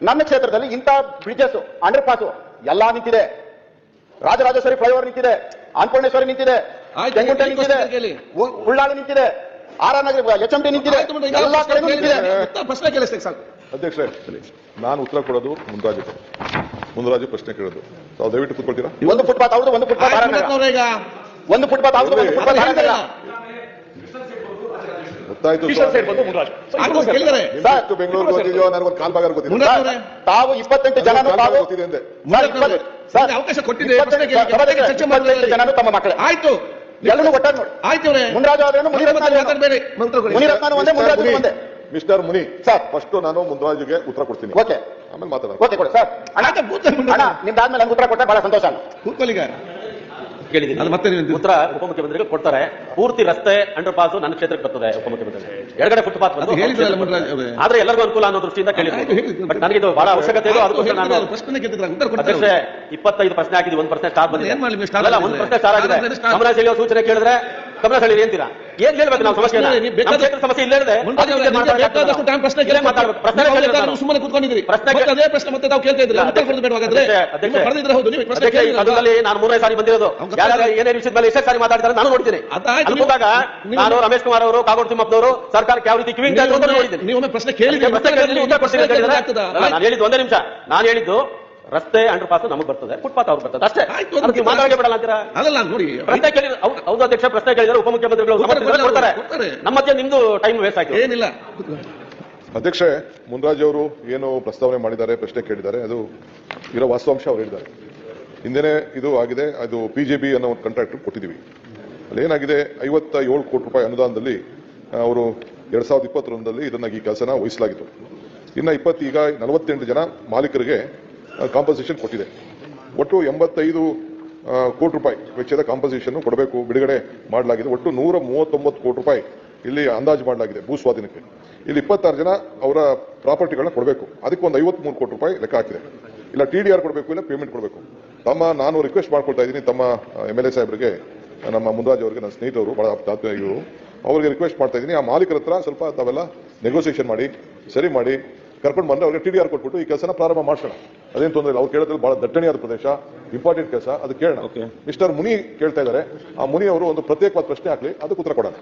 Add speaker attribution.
Speaker 1: ನನ್ನ ಕ್ಷೇತ್ರದಲ್ಲಿ ಇಂಥ ಬ್ರಿಡ್ಜಸ್ ಅಂಡರ್ ಪಾಸ್ ಎಲ್ಲಾ ನಿಂತಿದೆ. ರಾಜರಾಜೇಶ್ವರಿ ಫ್ಲೈಓವರ್ ನಿಂತಿದೆ, ಅನ್ನಪೂರ್ಣೇಶ್ವರಿ ನಿಂತಿದೆ, ಚೆಂಗುಂಟೆ ನಿಂತಿದೆ, ಉಳ್ಳಾಳು ನಿಂತಿದೆ, ಆರ್.ಆರ್. ನಗರ HMT ನಿಂತಿದೆ, ಎಲ್ಲಾ ಕಡೆ ನಿಂತಿದೆ.
Speaker 2: ಪ್ರಶ್ನೆ ಕೇಳಿಸ್ತೆ ಸಾಕು.
Speaker 3: ಅಧ್ಯಕ್ಷರೇ, ನಾನು ಉತ್ತರ ಕೊಡೋದು ಮುಂದರಾಜು ಪ್ರಶ್ನೆ ಕೇಳೋದು. ತಾವು ದಯವಿಟ್ಟು ಕೂತ್ಕೊಳ್ತೀರಾ?
Speaker 1: ಒಂದು ಫುಟ್ಪಾತ್ ಹೌದು, ಒಂದು ಫುಟ್ಪಾತ್ ಒಂದು ಫುಟ್ಪಾತ್ ಹೌದು, ಒಂದು ಫುಟ್ಪಾತ್
Speaker 3: ಗೊತ್ತಾಯ್ತು. ಬೆಂಗಳೂರು ಗೊತ್ತಿದೆಯೋ ನನಗೊಂದು ಕಾಲ್ ಭಾಗ ಗೊತ್ತಿದೆ.
Speaker 1: ತಾವು 28 ಜನನು
Speaker 3: ಗೊತ್ತಿದೆ ಅಂದೆ.
Speaker 2: ಅವಕಾಶ ಕೊಟ್ಟಿದೆ,
Speaker 1: ಜನನು ತಮ್ಮ ಮಕ್ಕಳೇ.
Speaker 2: ಆಯ್ತು,
Speaker 1: ಎಲ್ಲರೂ ಒಟ್ಟಾಗಿ ನೋಡಿ.
Speaker 2: ಆಯ್ತು
Speaker 1: ಮುನಿರಾಜು ಆದ್ರೇನು, ಮುನಿರತ್ನ ಒಂದೇ, ಮುನಿರಾಜು ಒಂದೇ.
Speaker 3: ಮಿಸ್ಟರ್ ಮುನಿ
Speaker 1: ಸರ್,
Speaker 3: ಫಸ್ಟ್ ನಾನು ಮುಂದರಾಜುಗೆ ಉತ್ತರ ಕೊಡ್ತೀನಿ,
Speaker 1: ಓಕೆ,
Speaker 3: ಆಮೇಲೆ ಮಾತಾಡೋಣ.
Speaker 1: ಓಕೆ ಕೊಡಿ ಸರ್. ಅಣ್ಣ ನಿಮ್ದಾದ್ಮೇಲೆ ನಂಗೆ ಉತ್ತರ ಕೊಟ್ಟರೆ ಬಹಳ ಸಂತೋಷ.
Speaker 2: ಕೂತ್ಕೊಳ್ಳಿಗ
Speaker 4: ಕೇಳಿದ್ದೀನಿ. ಅದು ಮತ್ತೆ ಉತ್ತರ ಉಪಮುಖ್ಯಮಂತ್ರಿಗಳು ಕೊಡ್ತಾರೆ. ಪೂರ್ತಿ ರಸ್ತೆ ಅಂಡರ್ ಪಾಸ್ ನನ್ನ ಕ್ಷೇತ್ರಕ್ಕೆ ಬರ್ತದೆ. ಉಪಮುಖ್ಯಮಂತ್ರಿ ಎಡಗಡೆ ಫುಟ್ಪಾತ್ ಆದ್ರೆ ಎಲ್ಲರಿಗೂ ಅನುಕೂಲ ಅನ್ನೋ ದೃಷ್ಟಿಯಿಂದ ಕೇಳಿದ್ರು. ಬಟ್ ನನಗೆ ಇದು ಬಹಳ ಅವಶ್ಯಕತೆ ಇದೆ. ಅದಕ್ಕೋಸ್ಕರ ನಾನು ಅಧ್ಯಕ್ಷೆ 25 ಪ್ರಶ್ನೆ ಹಾಕಿದ್ವಿ, ಒಂದು ಪ್ರಶ್ನೆ ಸ್ಟಾರ್ ಬಂದಿದೆ. ಒಂದು ಪ್ರಶ್ನೆ ಸ್ಟಾರ್ ಆಗಿದೆ. ಗಮನ ಸೆಳೆಯೋ ಸೂಚನೆ ಕೇಳಿದ್ರೆ ಗಮನ ಸೆಳೆಯಿರಿ ಅಂತೀರಾ? ಏನ್ ಹೇಳ್ಬೇಕು ನಾವು? ಸಮಸ್ಯೆ ಸಮಸ್ಯೆ ಇಲ್ಲ ಹೇಳಿದೆ
Speaker 2: ಸುಮ್ಮನೆ ಕೂತ್ಕೊಂಡಿದ್ರಿ. ಅದೇ ಪ್ರಶ್ನೆ ಮತ್ತೆ ತಾವು ಕೇಳ್ತಾ ಇದ್ರಿ.
Speaker 4: ನಾನು 3 ಸಾರಿ ಬಂದಿರೋದು. ಏನೇ ವಿಷಯದ ಮೇಲೆ ಎಷ್ಟೇ ಸಾರಿ ಮಾತಾಡ್ತಾರೆ ನಾನು ನೋಡ್ತೀನಿ. ಅನುಭವಾಗ ನಾನು ರಮೇಶ್ ಕುಮಾರ್ ಅವರು, ಕಾಗೋಡು ತಿಮ್ಮಪ್ಪನವರು ಸರ್ಕಾರಕ್ಕೆ ಯಾವ ರೀತಿ ಕಿವಿಂಗ್ ನೋಡಿದ್ದೀನಿ.
Speaker 2: ನೀವು ಪ್ರಶ್ನೆ ಕೇಳಿದ್ರೆ
Speaker 4: ನಾನು ಹೇಳಿದ್ದು ಒಂದೇ ನಿಮಿಷ. ನಾನು ಹೇಳಿದ್ದು ರಸ್ತೆ ಅಂಡರ್ ಪಾಸ್ ನಮಗೆ ಬರ್ತದೆ, ಫುಟ್ಪಾತ್ ಅವ್ರು ಬರ್ತದೆ ಅಷ್ಟೇ. ಮಾತಾಡಕ್ಕೆ ಬಿಡಲ್ಲ ಅಂತೀರಾ?
Speaker 2: ಅದಲ್ಲ ನೋಡಿ,
Speaker 4: ಪ್ರಶ್ನೆ ಕೇಳಿ ಹೌದು ಅಧ್ಯಕ್ಷ, ಪ್ರಶ್ನೆ ಕೇಳಿದ್ರೆ ಉಪಮುಖ್ಯಮಂತ್ರಿಗಳು ಕೊಡ್ತಾರೆ. ನಮ್ಮ ಮಧ್ಯೆ ನಿಮ್ದು ಟೈಮ್ ವೇಸ್ಟ್ ಆಯ್ತು.
Speaker 2: ಏನಿಲ್ಲ
Speaker 3: ಅಧ್ಯಕ್ಷೆ, ಮುನ್ರಾಜ್ ಅವರು ಏನು ಪ್ರಸ್ತಾವನೆ ಮಾಡಿದ್ದಾರೆ, ಪ್ರಶ್ನೆ ಕೇಳಿದ್ದಾರೆ, ಅದು ಇರೋ ವಾಸ್ತವಾಂಶ ಅವ್ರು ಹೇಳಿದ್ದಾರೆ. ಹಿಂದೆನೇ ಇದು ಆಗಿದೆ. ಅದು PJB ಅನ್ನೋ ಒಂದು ಕಾಂಟ್ರಾಕ್ಟ್ ಕೊಟ್ಟಿದ್ದೀವಿ. ಅಲ್ಲಿ ಏನಾಗಿದೆ, 57 ಕೋಟಿ ರೂಪಾಯಿ ಅನುದಾನದಲ್ಲಿ ಅವರು 2021ರಲ್ಲಿ ಇದನ್ನ ಈ ಕೆಲಸನ ವಹಿಸಲಾಗಿತ್ತು. ಇನ್ನು ಈಗ 48 ಜನ ಮಾಲೀಕರಿಗೆ ಕಾಂಪನ್ಸೇಷನ್ ಕೊಟ್ಟಿದೆ. ಒಟ್ಟು 85 ಕೋಟಿ ರೂಪಾಯಿ ವೆಚ್ಚದ ಕಾಂಪನ್ಸೇಷನ್ ಕೊಡಬೇಕು, ಬಿಡುಗಡೆ ಮಾಡಲಾಗಿದೆ. ಒಟ್ಟು 139 ಕೋಟಿ ರೂಪಾಯಿ ಇಲ್ಲಿ ಅಂದಾಜು ಮಾಡಲಾಗಿದೆ ಭೂ ಸ್ವಾಧೀನಕ್ಕೆ. ಇಲ್ಲಿ 26 ಜನ ಅವರ ಪ್ರಾಪರ್ಟಿಗಳನ್ನ ಕೊಡಬೇಕು. ಅದಕ್ಕೆ ಒಂದು 53 ಕೋಟಿ ರೂಪಾಯಿ ಲೆಕ್ಕ ಹಾಕಿದೆ. ಇಲ್ಲ TDR ಕೊಡಬೇಕು, ಇಲ್ಲ ಪೇಮೆಂಟ್ ಕೊಡಬೇಕು. ನಾನು ರಿಕ್ವೆಸ್ಟ್ ಮಾಡ್ಕೊಳ್ತಾ ಇದ್ದೀನಿ ತಮ್ಮ MLA ಸಾಹೇಬರಿಗೆ, ನಮ್ಮ ಮುನ್ರಾಜ್ ಅವರಿಗೆ, ನನ್ನ ಸ್ನೇಹಿತರು, ಬಹಳ ಇವರು, ಅವರಿಗೆ ರಿಕ್ವೆಸ್ಟ್ ಮಾಡ್ತಾ ಇದ್ದೀನಿ, ಆ ಮಾಲೀಕರ ಹತ್ರ ಸ್ವಲ್ಪ ತಾವೆಲ್ಲ ನೆಗೋಸಿಯೇಷನ್ ಮಾಡಿ, ಸರಿ ಮಾಡಿ ಕರ್ಕೊಂಡು ಬಂದ್ರೆ ಅವ್ರಿಗೆ TDR ಕೊಟ್ಬಿಟ್ಟು ಈ ಕೆಲಸನ ಪ್ರಾರಂಭ ಮಾಡ್ಸೋಣ. ಅದೇನು ತೊಂದರೆ ಇಲ್ಲ. ಅವ್ರು ಕೇಳಿದ್ರೆ ಬಹಳ ದಟ್ಟಣೆಯಾದ ಪ್ರದೇಶ, ಇಂಪಾರ್ಟೆಂಟ್ ಕೆಲಸ, ಅದು ಕೇಳೋಣ. ಮಿಸ್ಟರ್ ಮುನಿ ಕೇಳ್ತಾ ಇದ್ದಾರೆ. ಆ ಮುನಿ ಅವರು ಒಂದು ಪ್ರತ್ಯೇಕವಾದ ಪ್ರಶ್ನೆ ಹಾಕ್ಲಿ, ಅದಕ್ಕೆ ಉತ್ತರ ಕೊಡೋಣ.